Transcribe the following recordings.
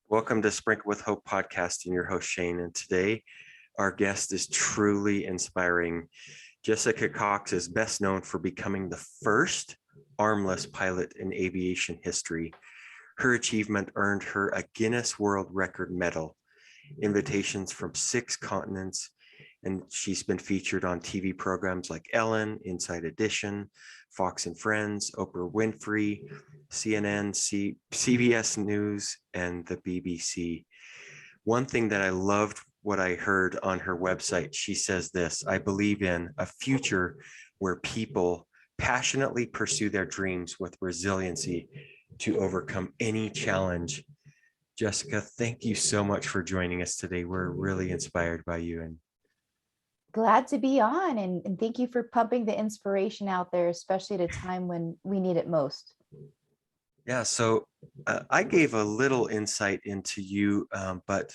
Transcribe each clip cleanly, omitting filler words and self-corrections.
Welcome to Sprinkle with Hope podcast, and your host Shane. And today, our guest is truly inspiring. Jessica Cox is best known for becoming the first armless pilot in aviation history. Her achievement earned her a Guinness World Record medal, invitations from 6 continents, and she's been featured on TV programs like Ellen, Inside Edition, Fox and Friends, Oprah Winfrey, CNN, CBS News, and the BBC. One thing that I loved what I heard on her website, she says this: I believe in a future where people passionately pursue their dreams with resiliency to overcome any challenge. Jessica, thank you so much for joining us today. We're really inspired by you. And Glad to be on, and thank you for pumping the inspiration out there, especially at a time when we need it most. yeah, so I gave a little insight into you, but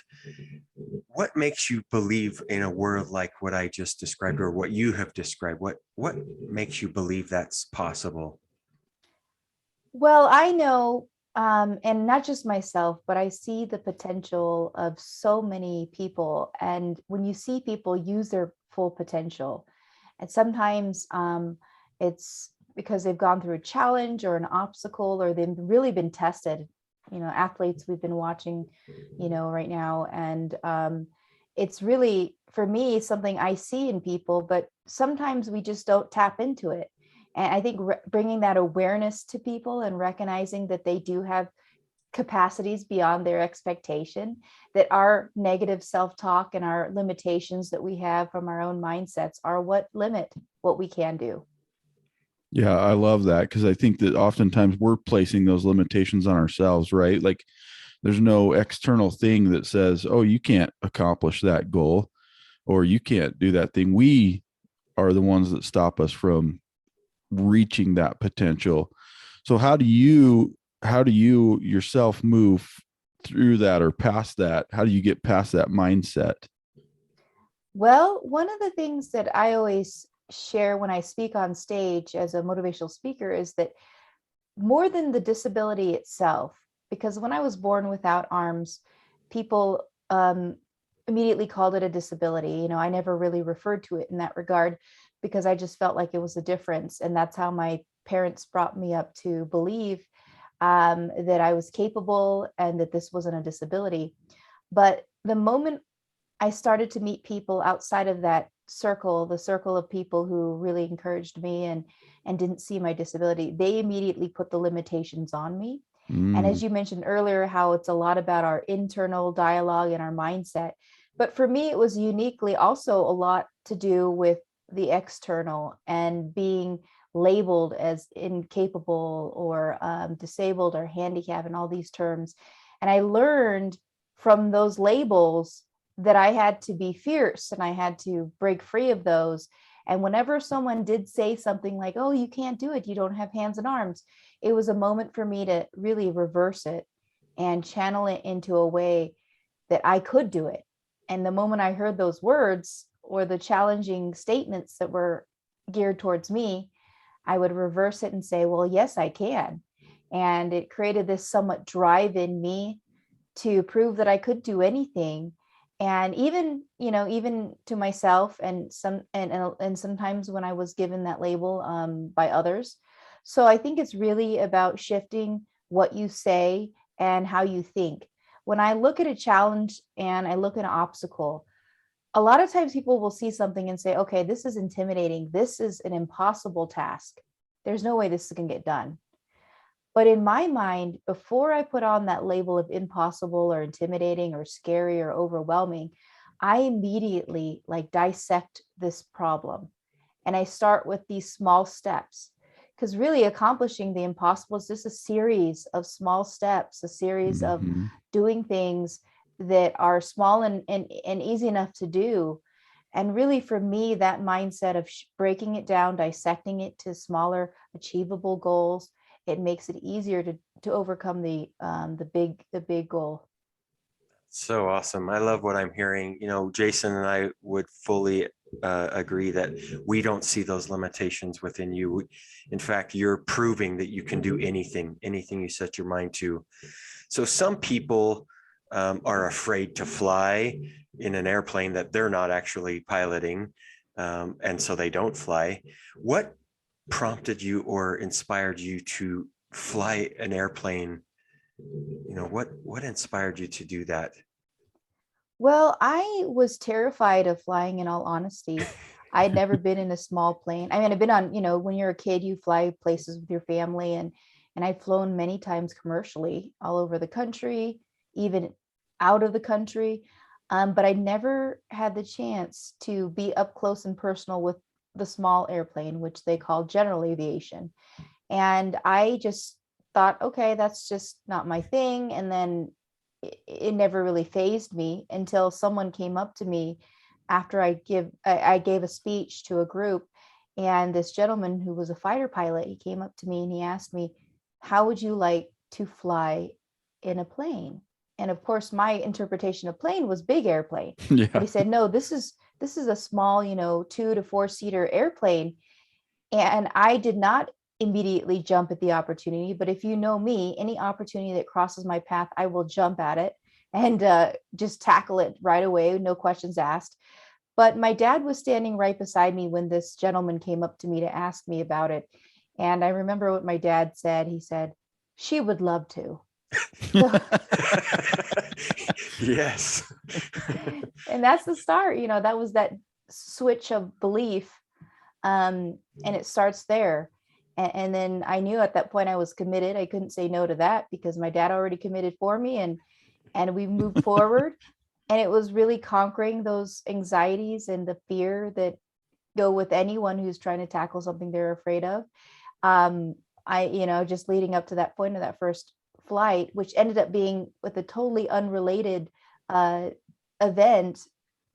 what makes you believe in a world like what I just described, or what you have described? What makes you believe that's possible? Well, I know, and not just myself, but I see the potential of so many people. And when you see people use their full potential, and sometimes it's because they've gone through a challenge or an obstacle, or they've really been tested. Athletes we've been watching, right now, and it's really, for me, something I see in people, but sometimes we just don't tap into it. And I think bringing that awareness to people and recognizing that they do have capacities beyond their expectation, that our negative self-talk and our limitations that we have from our own mindsets are what limit what we can do. Yeah, I love that because I think that oftentimes we're placing those limitations on ourselves, right? Like there's no external thing that says, oh, you can't accomplish that goal or you can't do that thing. We are the ones that stop us from reaching that potential. So how do you yourself move through that or past that? How do you get past that mindset? Well, one of the things that I always share when I speak on stage as a motivational speaker is that more than the disability itself, because when I was born without arms, people immediately called it a disability. I never really referred to it in that regard because I just felt like it was a difference. And that's how my parents brought me up to believe that I was capable and that this wasn't a disability. But the moment I started to meet people outside of that circle, the circle of people who really encouraged me and didn't see my disability, they immediately put the limitations on me. And as Mm, you mentioned earlier, how it's a lot about our internal dialogue and our mindset. But for me, it was uniquely also a lot to do with the external and being labeled as incapable or disabled or handicapped and all these terms. And I learned from those labels that I had to be fierce and I had to break free of those. And whenever someone did say something like, oh, you can't do it, you don't have hands and arms, it was a moment for me to really reverse it and channel it into a way that I could do it. And the moment I heard those words or the challenging statements that were geared towards me, I would reverse it and say, well, yes, I can. And it created this somewhat drive in me to prove that I could do anything. And even to myself and sometimes when I was given that label by others. So I think it's really about shifting what you say and how you think. When I look at a challenge and I look at an obstacle, a lot of times people will see something and say, okay, this is intimidating. This is an impossible task. There's no way this can get done. But in my mind, before I put on that label of impossible or intimidating or scary or overwhelming, I immediately like dissect this problem. And I start with these small steps because really accomplishing the impossible is just a series of small steps, a series of mhm. doing things that are small and easy enough to do. And really, for me, that mindset of breaking it down, dissecting it to smaller, achievable goals, it makes it easier to overcome the big goal. So awesome. I love what I'm hearing. Jason and I would fully agree that we don't see those limitations within you. In fact, you're proving that you can do anything you set your mind to. So some people are afraid to fly in an airplane that they're not actually piloting, and so they don't fly. What prompted you or inspired you to fly an airplane? What inspired you to do that? Well, I was terrified of flying, in all honesty. I'd never been in a small plane. I mean, I've been on, when you're a kid, you fly places with your family, and I've flown many times commercially all over the country, even out of the country. But I never had the chance to be up close and personal with the small airplane, which they call general aviation. And I just thought, okay, that's just not my thing. And then it never really fazed me until someone came up to me after I gave a speech to a group, and this gentleman who was a fighter pilot, he came up to me and he asked me, how would you like to fly in a plane? And of course my interpretation of plane was big airplane, but Yeah. he said, no, this is a small, 2 to 4 seater airplane. And I did not immediately jump at the opportunity, but if you know me, any opportunity that crosses my path, I will jump at it and just tackle it right away, no questions asked. But my dad was standing right beside me when this gentleman came up to me to ask me about it. And I remember what my dad said. He said, she would love to. So, Yes. and that's the start, that was that switch of belief. And it starts there. And then I knew at that point I was committed. I couldn't say no to that because my dad already committed for me, and we moved forward. And it was really conquering those anxieties and the fear that go with anyone who's trying to tackle something they're afraid of. Just leading up to that point of that first flight, which ended up being with a totally unrelated event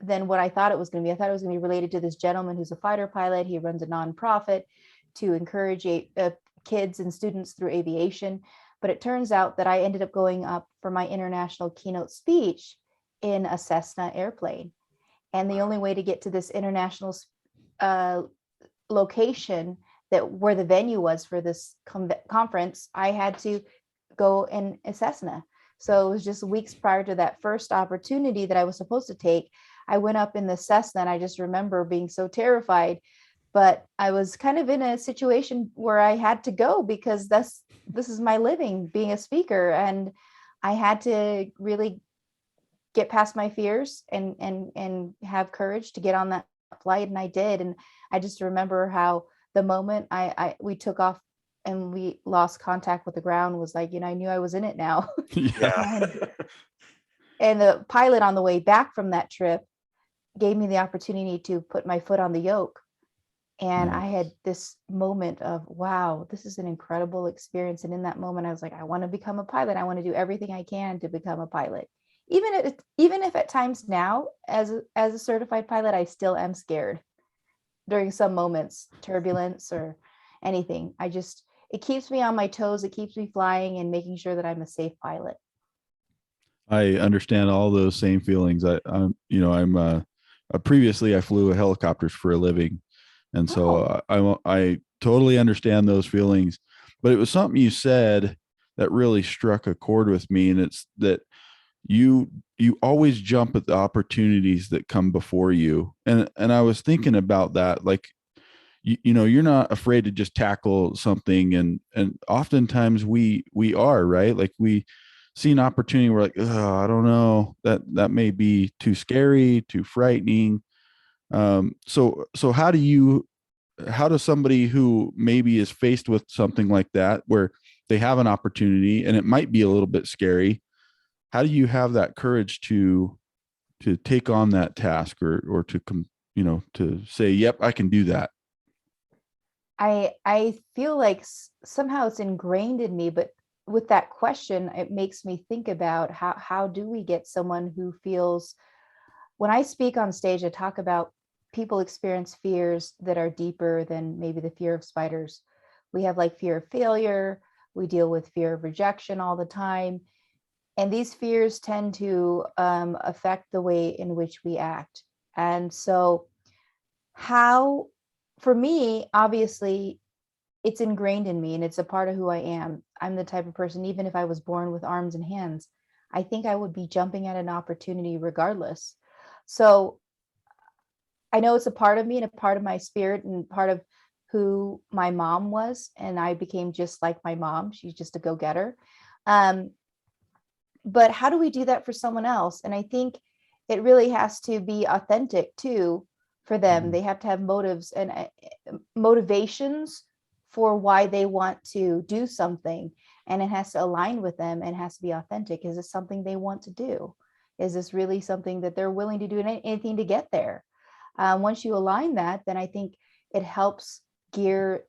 than what I thought it was going to be. I thought it was going to be related to this gentleman who's a fighter pilot. He runs a nonprofit to encourage kids and students through aviation. But it turns out that I ended up going up for my international keynote speech in a Cessna airplane. And the only way to get to this international location where the venue was for this conference, I had to go in a Cessna. So it was just weeks prior to that first opportunity that I was supposed to take. I went up in the Cessna, and I just remember being so terrified, but I was kind of in a situation where I had to go because this is my living, being a speaker, and I had to really get past my fears and have courage to get on that flight, and I did. And I just remember how the moment we took off and we lost contact with the ground was like, I knew I was in it now. Yeah. And the pilot on the way back from that trip gave me the opportunity to put my foot on the yoke. And I had this moment of, wow, this is an incredible experience. And in that moment, I was like, I want to become a pilot. I want to do everything I can to become a pilot. Even if at times now, as a certified pilot, I still am scared during some moments, turbulence or anything. It keeps me on my toes. It keeps me flying and making sure that I'm a safe pilot. I understand all those same feelings. I'm previously I flew helicopters for a living, and so I totally understand those feelings. But it was something you said that really struck a chord with me, and it's that you always jump at the opportunities that come before you, and I was thinking about that, like you're not afraid to just tackle something, and oftentimes we are, right, like we see an opportunity, we're like, oh, I don't know, that may be too scary, too frightening. So how does somebody who maybe is faced with something like that, where they have an opportunity and it might be a little bit scary, how do you have that courage to take on that task, or to say, yep, I can do that? I feel like somehow it's ingrained in me, but with that question, it makes me think about how do we get someone who feels, when I speak on stage, I talk about people experience fears that are deeper than maybe the fear of spiders. We have like fear of failure. We deal with fear of rejection all the time. And these fears tend to affect the way in which we act. And so for me, obviously, it's ingrained in me and it's a part of who I am. I'm the type of person, even if I was born with arms and hands, I think I would be jumping at an opportunity regardless. So I know it's a part of me and a part of my spirit and part of who my mom was. And I became just like my mom. She's just a go-getter. Um, but how do we do that for someone else? And I think it really has to be authentic too for them. They have to have motives and motivations for why they want to do something, and it has to align with them and has to be authentic. Is this something they want to do? Is this really something that they're willing to do anything to get there? Once you align that, then I think it helps gear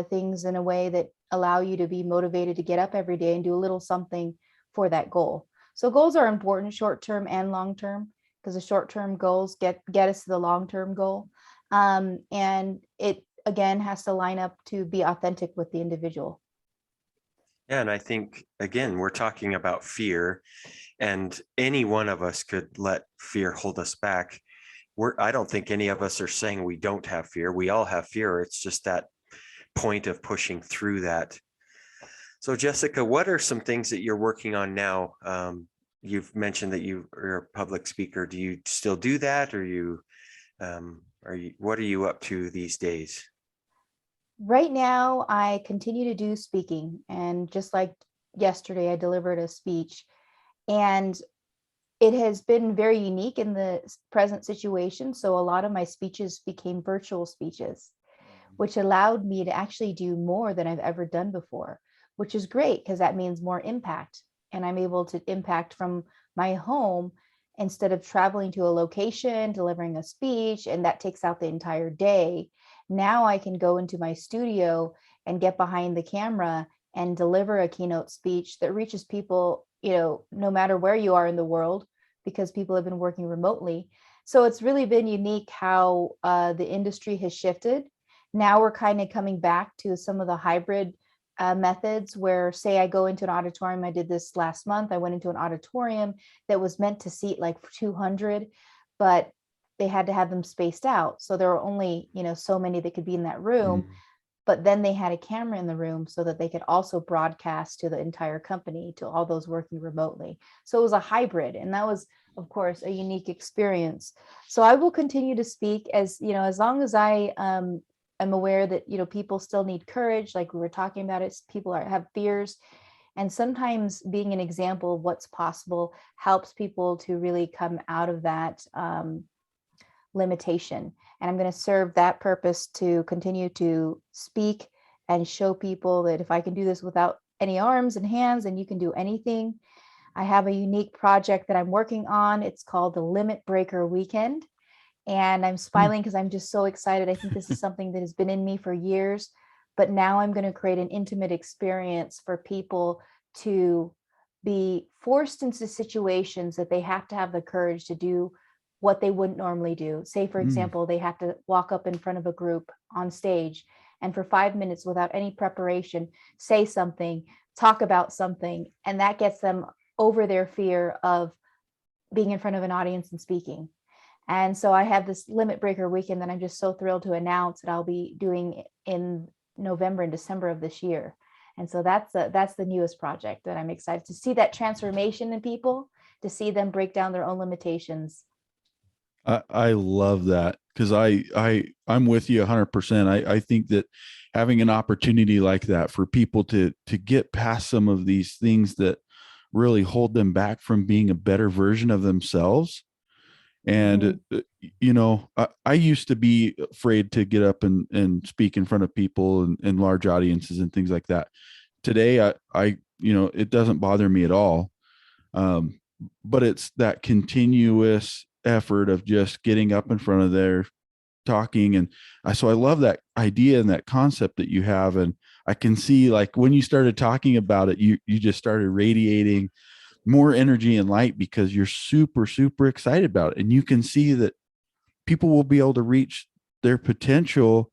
things in a way that allow you to be motivated to get up every day and do a little something for that goal. So goals are important, short term and long term, because the short term goals get us to the long term goal. And it again has to line up to be authentic with the individual. Yeah, and I think again, we're talking about fear, and any one of us could let fear hold us back. I don't think any of us are saying we don't have fear. We all have fear. It's just that point of pushing through that. So Jessica, what are some things that you're working on now? You've mentioned that you're a public speaker. Do you still do that? What are you up to these days? Right now, I continue to do speaking. And just like yesterday, I delivered a speech. And it has been very unique in the present situation. So a lot of my speeches became virtual speeches, which allowed me to actually do more than I've ever done before, which is great because that means more impact. And I'm able to impact from my home instead of traveling to a location, delivering a speech, and that takes out the entire day. Now I can go into my studio and get behind the camera and deliver a keynote speech that reaches people, no matter where you are in the world, because people have been working remotely. So it's really been unique how the industry has shifted. Now we're kind of coming back to some of the hybrid methods where, say, I go into an auditorium. I did this last month. I went into an auditorium that was meant to seat like 200, but they had to have them spaced out. So there were only, so many that could be in that room. But then they had a camera in the room so that they could also broadcast to the entire company, to all those working remotely. So it was a hybrid, and that was, of course, a unique experience. So I will continue to speak as long as I am aware that, people still need courage. Like we were talking about it, people have fears. And sometimes being an example of what's possible helps people to really come out of that limitation. And I'm going to serve that purpose to continue to speak and show people that if I can do this without any arms and hands, and you can do anything. I have a unique project that I'm working on. It's called the Limit Breaker Weekend. And I'm smiling because I'm just so excited. I think this is something that has been in me for years, but now I'm going to create an intimate experience for people to be forced into situations that they have to have the courage to do what they wouldn't normally do. Say, for example, they have to walk up in front of a group on stage and for 5 minutes without any preparation, say something, talk about something, and that gets them over their fear of being in front of an audience and speaking. And so I have this Limit Breaker Weekend that I'm just so thrilled to announce that I'll be doing in November and December of this year. And so that's the newest project that I'm excited to see, that transformation in people, to see them break down their own limitations. I love that, because I'm with you 100%. I think that having an opportunity like that for people to get past some of these things that really hold them back from being a better version of themselves. And I used to be afraid to get up and speak in front of people and large audiences and things like that. Today, I it doesn't bother me at all. But it's that continuous effort of just getting up in front of there, talking. And so I love that idea and that concept that you have. And I can see, like, when you started talking about it, you just started radiating more energy and light because you're super, super excited about it. And you can see that people will be able to reach their potential.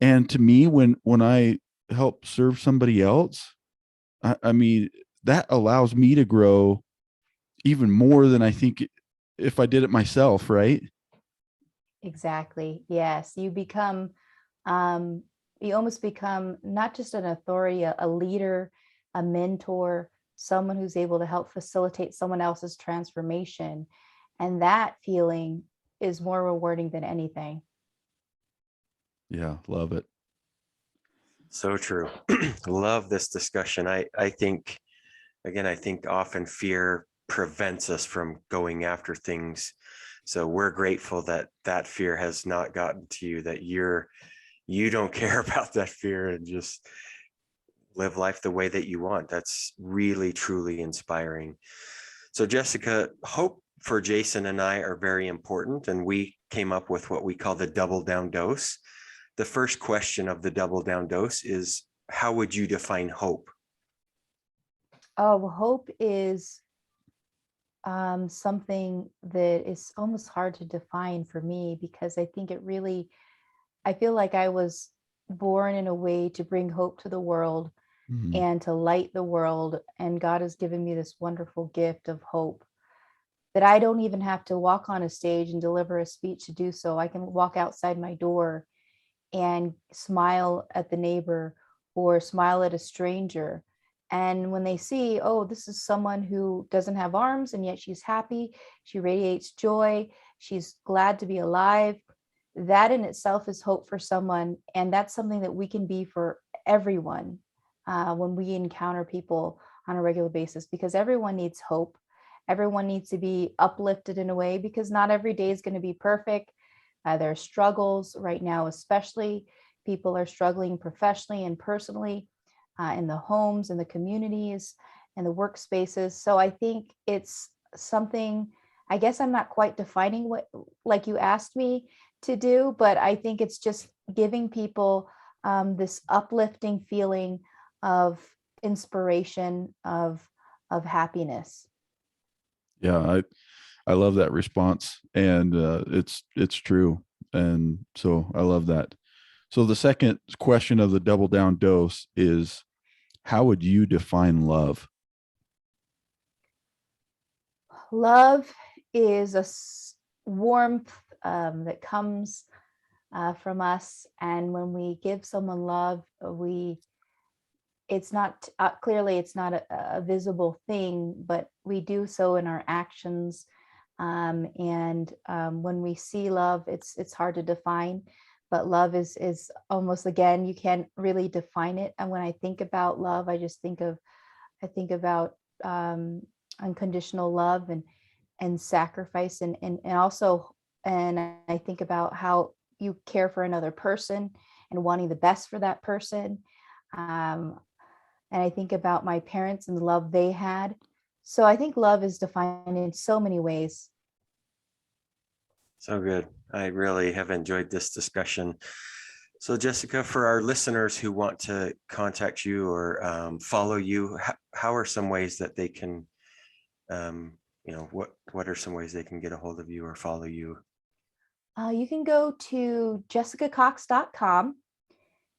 And to me, when I help serve somebody else, I mean, that allows me to grow even more than I think if I did it myself, right? Exactly. Yes. You almost become not just an authority, a leader, a mentor, someone who's able to help facilitate someone else's transformation. And that feeling is more rewarding than anything. Yeah, love it. So true. Love this discussion. I think, again, I think often fear prevents us from going after things. So we're grateful that that fear has not gotten to you, that you don't care about that fear and just live life the way that you want. That's really, truly inspiring. So Jessica, hope for Jason and I are very important, and we came up with what we call the double down dose. The first question of the double down dose is, how would you define hope? Oh, hope is something that is almost hard to define for me, because I think I feel like I was born in a way to bring hope to the world Mhm. and to light the world. And God has given me this wonderful gift of hope that I don't even have to walk on a stage and deliver a speech to do so. I can walk outside my door and smile at the neighbor or smile at a stranger. And when they see, oh, this is someone who doesn't have arms and yet she's happy, she radiates joy, she's glad to be alive, that in itself is hope for someone. And that's something that we can be for everyone when we encounter people on a regular basis, because everyone needs hope. Everyone needs to be uplifted in a way, because not every day is going to be perfect. There are struggles right now, especially people are struggling professionally and personally, in the homes and the communities and the workspaces. So I think it's something, I guess I'm not quite defining what, like you asked me to do, but I think it's just giving people this uplifting feeling of inspiration, of happiness. Yeah, I love that response, and it's true, and so I love that. So the second question of the double down dose is, how would you define love? Love is warmth that comes from us, and when we give someone love, we it's not clearly it's not a visible thing, but we do so in our actions. And when we see love, it's hard to define, but love is almost, again, you can't really define it. And when I think about love, I think about unconditional love and sacrifice, and also, and I think about how you care for another person and wanting the best for that person. Um, and I think about my parents and the love they had. So I think love is defined in so many ways. So good. I really have enjoyed this discussion. So Jessica, for our listeners who want to contact you or follow you, how are some ways that they can, what are some ways they can get a hold of you or follow you? You can go to jessicacox.com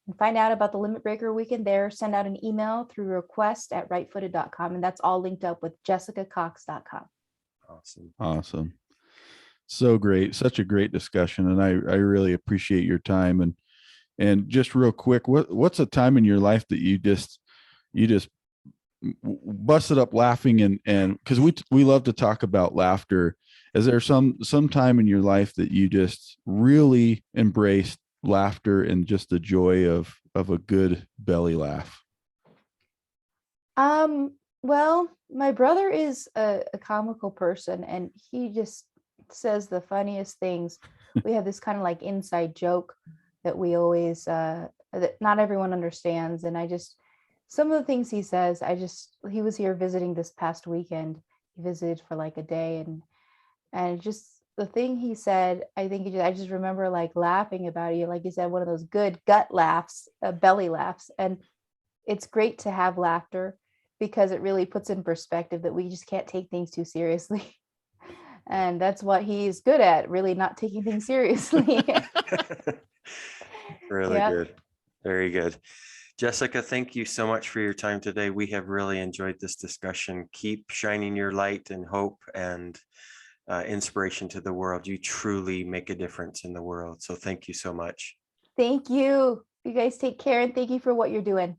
and find out about the Limit Breaker Weekend there. Send out an email through request@rightfooted.com. And that's all linked up with jessicacox.com. Awesome. Awesome. So great. Such a great discussion. And I really appreciate your time. And just real quick, what's a time in your life that you just busted up laughing, and because we love to talk about laughter. Is there some time in your life that you just really embraced laughter and just the joy of a good belly laugh? Well, my brother is a comical person, and he just says the funniest things. We have this kind of like inside joke that we always that not everyone understands. And some of the things he says, he was here visiting this past weekend. He visited for like a day, and just the thing he said, I just remember like laughing about it. Like you said, one of those good gut laughs, belly laughs. And it's great to have laughter, because it really puts in perspective that we just can't take things too seriously. And that's what he's good at, really not taking things seriously. Really Yeah. good. Very good. Jessica, thank you so much for your time today. We have really enjoyed this discussion. Keep shining your light and hope and inspiration to the world. You truly make a difference in the world. So thank you so much. Thank you. You guys take care, and thank you for what you're doing.